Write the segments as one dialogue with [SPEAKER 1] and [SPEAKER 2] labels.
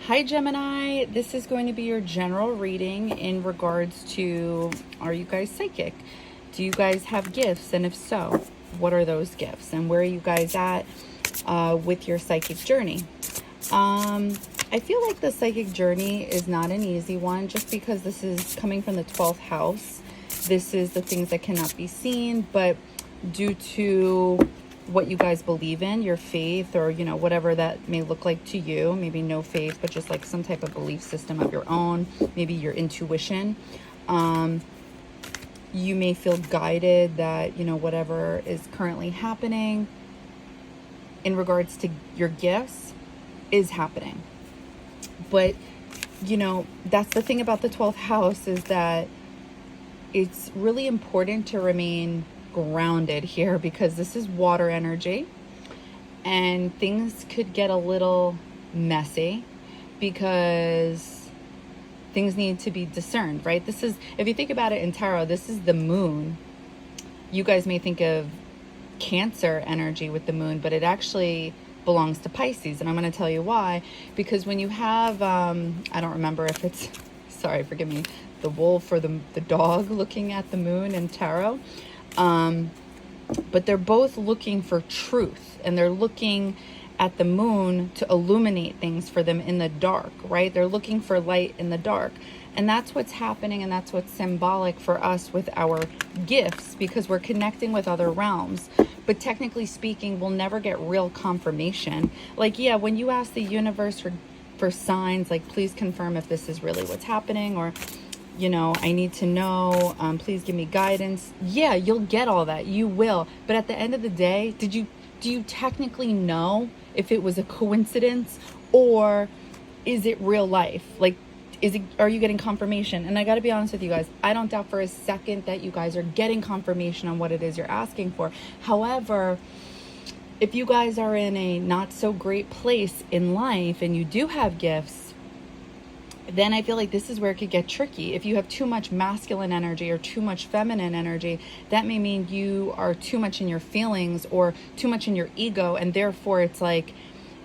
[SPEAKER 1] Hi Gemini, this is going to be your general reading in regards to, are you guys psychic? Do you guys have gifts? And if so, what are those gifts? And where are you guys at with your psychic journey? I feel like the psychic journey is not an easy one just because this is coming from the 12th house. This is the things that cannot be seen, but due to what you guys believe in, your faith, or you know, whatever that may look like to you, maybe no faith but just like some type of belief system of your own, maybe your intuition, you may feel guided that, you know, whatever is currently happening in regards to your gifts is happening. But you know, that's the thing about the 12th house, is that it's really important to remain grounded here, because this is water energy and things could get a little messy because things need to be discerned, right? This is, if you think about it in tarot, this is the moon. You guys may think of Cancer energy with the moon, but it actually belongs to Pisces, and I'm going to tell you why. Because when you have I don't remember if it's sorry, forgive me, the wolf or the dog looking at the moon in tarot, but they're both looking for truth, and they're looking at the moon to illuminate things for them in the dark, right? They're looking for light in the dark. And that's what's happening, and that's what's symbolic for us with our gifts, because we're connecting with other realms. But technically speaking, we'll never get real confirmation. Like, yeah, when you ask the universe for signs, like, please confirm if this is really what's happening, or, you know, I need to know, please give me guidance. Yeah, you'll get all that. You will. But at the end of the day, do you technically know if it was a coincidence, or is it real life? Like, are you getting confirmation? And I got to be honest with you guys, I don't doubt for a second that you guys are getting confirmation on what it is you're asking for. However, if you guys are in a not so great place in life and you do have gifts, then I feel like this is where it could get tricky. If you have too much masculine energy or too much feminine energy, that may mean you are too much in your feelings or too much in your ego, and therefore it's like,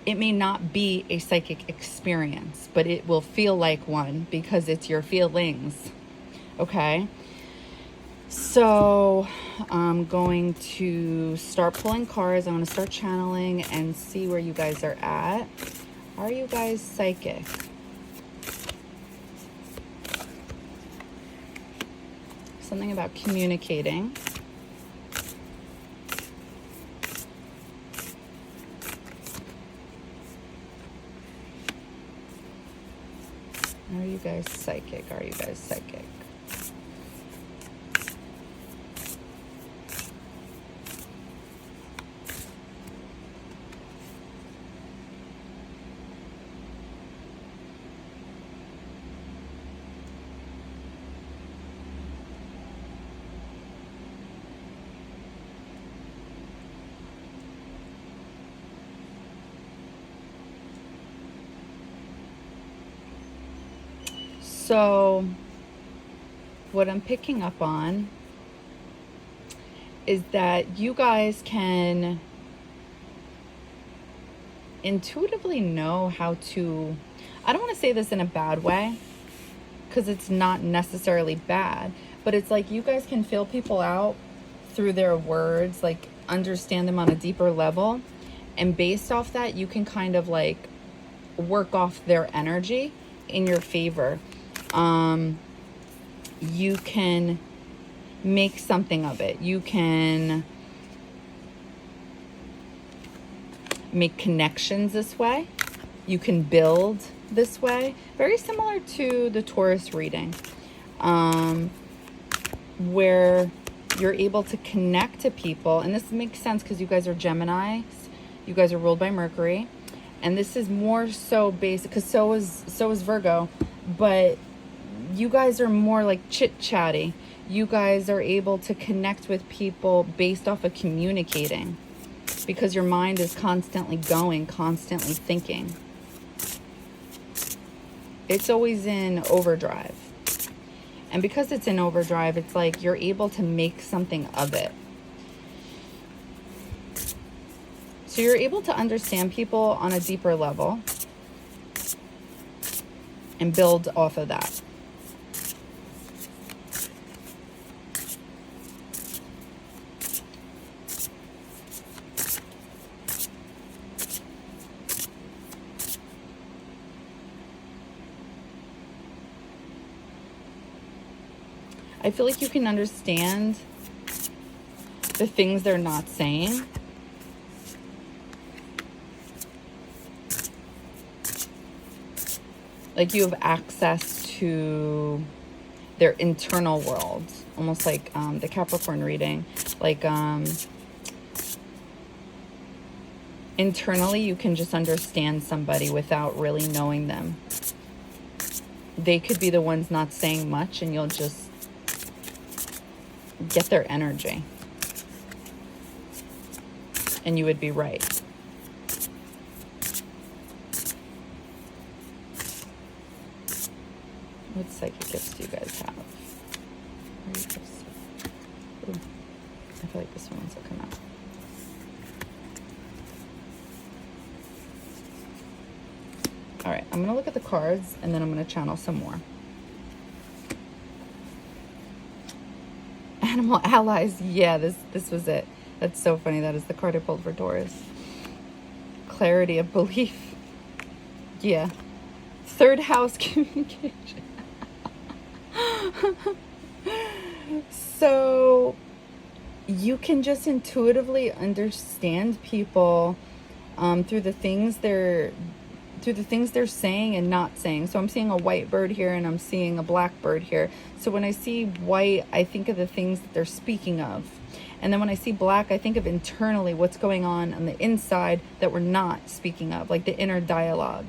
[SPEAKER 1] it may not be a psychic experience, but it will feel like one because it's your feelings. Okay. So I'm going to start pulling cards. I'm going to start channeling and see where you guys are at. Are you guys psychic? Something about communicating. Are you guys psychic? Are you guys psychic? So what I'm picking up on is that you guys can intuitively know how to, I don't want to say this in a bad way, because it's not necessarily bad, but it's like you guys can feel people out through their words, like understand them on a deeper level, and based off that you can kind of like work off their energy in your favor. You can make something of it. You can make connections this way. You can build this way. Very similar to the Taurus reading, where you're able to connect to people. And this makes sense because you guys are Geminis. You guys are ruled by Mercury. And this is more so basic, because so is Virgo. But you guys are more like chit-chatty. You guys are able to connect with people based off of communicating, because your mind is constantly going, constantly thinking. It's always in overdrive. And because it's in overdrive, it's like you're able to make something of it. So you're able to understand people on a deeper level. and build off of that. I feel like you can understand the things they're not saying. Like you have access to their internal world, almost like the Capricorn reading. Like internally, you can just understand somebody without really knowing them. They could be the ones not saying much, and you'll just get their energy. And you would be right. What psychic gifts do you guys have? Ooh, I feel like this one wants to come out. All right, I'm going to look at the cards, and then I'm going to channel some more. Animal allies. Yeah, this was it. That's so funny. That is the card I pulled for Taurus. Clarity of belief. Yeah. Third house communication. So you can just intuitively understand people through the things they're saying and not saying. So I'm seeing a white bird here, and I'm seeing a black bird here. So when I see white, I think of the things that they're speaking of. And then when I see black, I think of internally what's going on the inside that we're not speaking of, like the inner dialogue.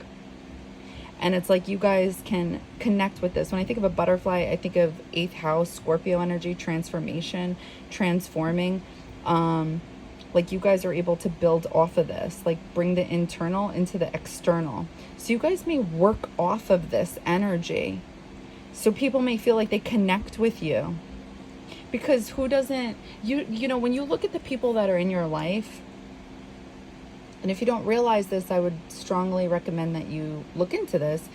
[SPEAKER 1] And it's like you guys can connect with this. When I think of a butterfly, I think of 8th house, Scorpio energy, transformation, transforming. Like you guys are able to build off of this, like bring the internal into the external. So you guys may work off of this energy. So people may feel like they connect with you. Because who doesn't, you know, when you look at the people that are in your life, and if you don't realize this, I would strongly recommend that you look into this.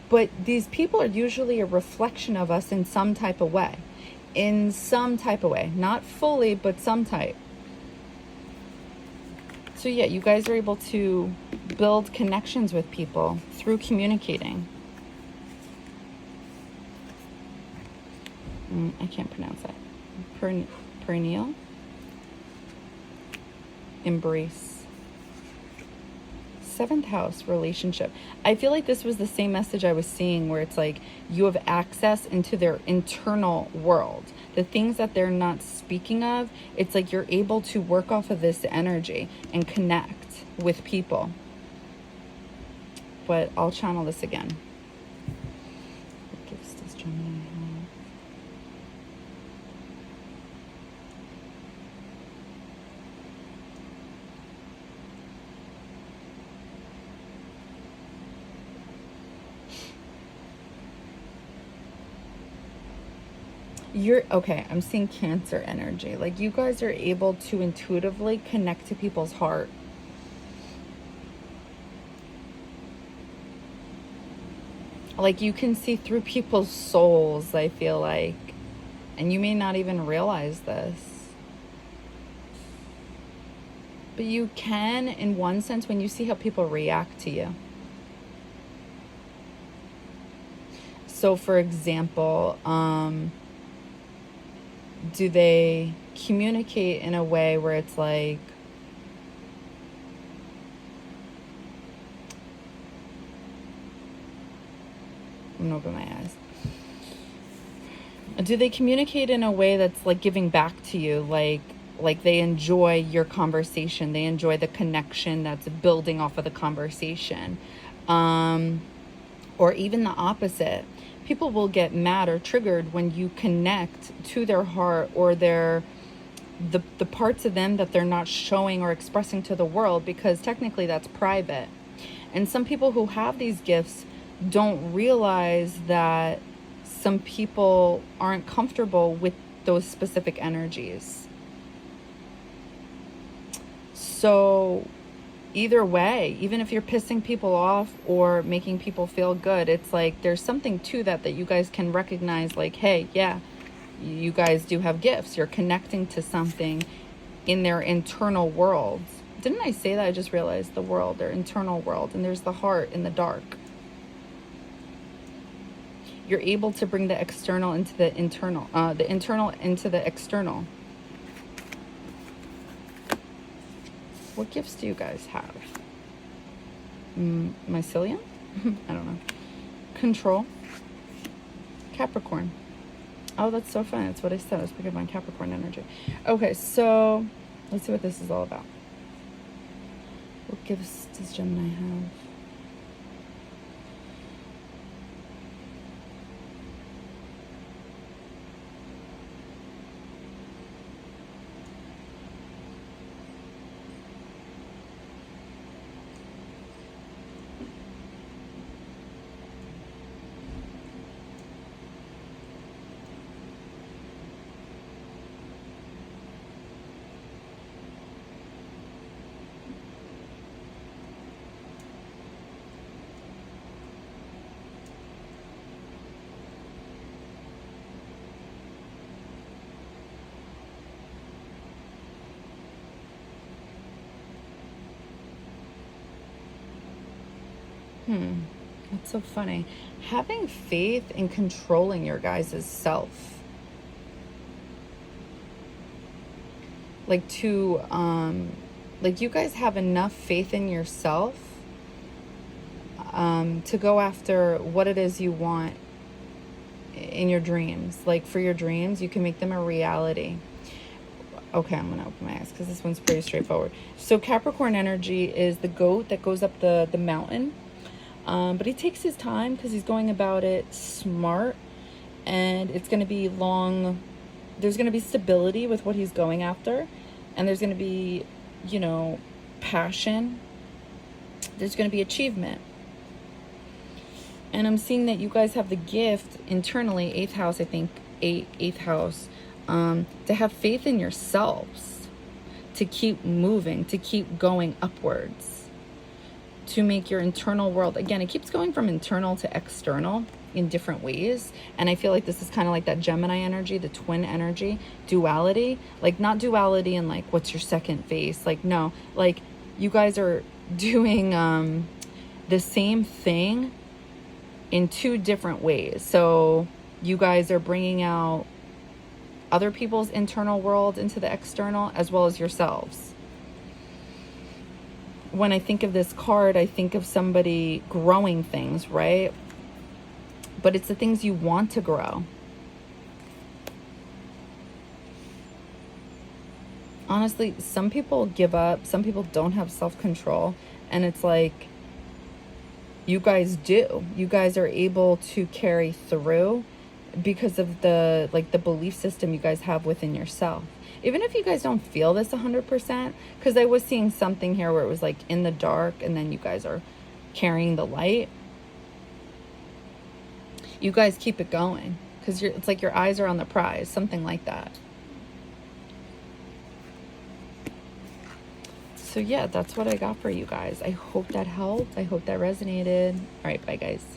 [SPEAKER 1] But these people are usually a reflection of us in some type of way. In some type of way. Not fully, but some type. So yeah, you guys are able to build connections with people through communicating. I can't pronounce that. Perennial. Embrace. 7th house, relationship. I feel like this was the same message I was seeing, where it's like you have access into their internal world. The things that they're not speaking of, it's like you're able to work off of this energy and connect with people. But I'll channel this again. What gifts does Gemini have? I'm seeing Cancer energy. Like you guys are able to intuitively connect to people's heart. Like you can see through people's souls, I feel like. And you may not even realize this. But you can, in one sense, when you see how people react to you. So for example, do they communicate in a way where it's like, I'm gonna open my eyes. Do they communicate in a way that's like giving back to you, like they enjoy your conversation, they enjoy the connection that's building off of the conversation, or even the opposite? People will get mad or triggered when you connect to their heart or the parts of them that they're not showing or expressing to the world, because technically that's private. And some people who have these gifts don't realize that some people aren't comfortable with those specific energies. So either way, even if you're pissing people off or making people feel good, it's like there's something to that you guys can recognize, like, hey, yeah, you guys do have gifts. You're connecting to something in their internal worlds. Didn't I say that? I just realized the world, their internal world, and there's the heart in the dark. You're able to bring the external into the internal, the internal into the external. What gifts do you guys have? Mycelium? I don't know. Control. Capricorn. Oh, that's so fun. That's what I said. I was picking up on Capricorn energy. Okay, so let's see what this is all about. What gifts does Gemini have? That's so funny. Having faith in controlling your guys' self. Like to, like you guys have enough faith in yourself to go after what it is you want in your dreams. Like for your dreams, you can make them a reality. Okay, I'm going to open my eyes because this one's pretty straightforward. So Capricorn energy is the goat that goes up the mountain. But he takes his time because he's going about it smart, and it's going to be long. There's going to be stability with what he's going after, and there's going to be, you know, passion. There's going to be achievement. And I'm seeing that you guys have the gift internally, 8th house, I think, 8th house, to have faith in yourselves, to keep moving, to keep going upwards, to make your internal world, again, it keeps going from internal to external in different ways. And I feel like this is kind of like that Gemini energy, the twin energy, duality, like not duality and like, what's your second face? Like, no, like you guys are doing the same thing in two different ways. So you guys are bringing out other people's internal world into the external as well as yourselves. When I think of this card, I think of somebody growing things, right? But it's the things you want to grow. Honestly, some people give up. Some people don't have self-control. And it's like, you guys do. You guys are able to carry through because of the, like, the belief system you guys have within yourself. Even if you guys don't feel this 100%, because I was seeing something here where it was like in the dark and then you guys are carrying the light. You guys keep it going because it's like your eyes are on the prize, something like that. So yeah, that's what I got for you guys. I hope that helped. I hope that resonated. All right, bye guys.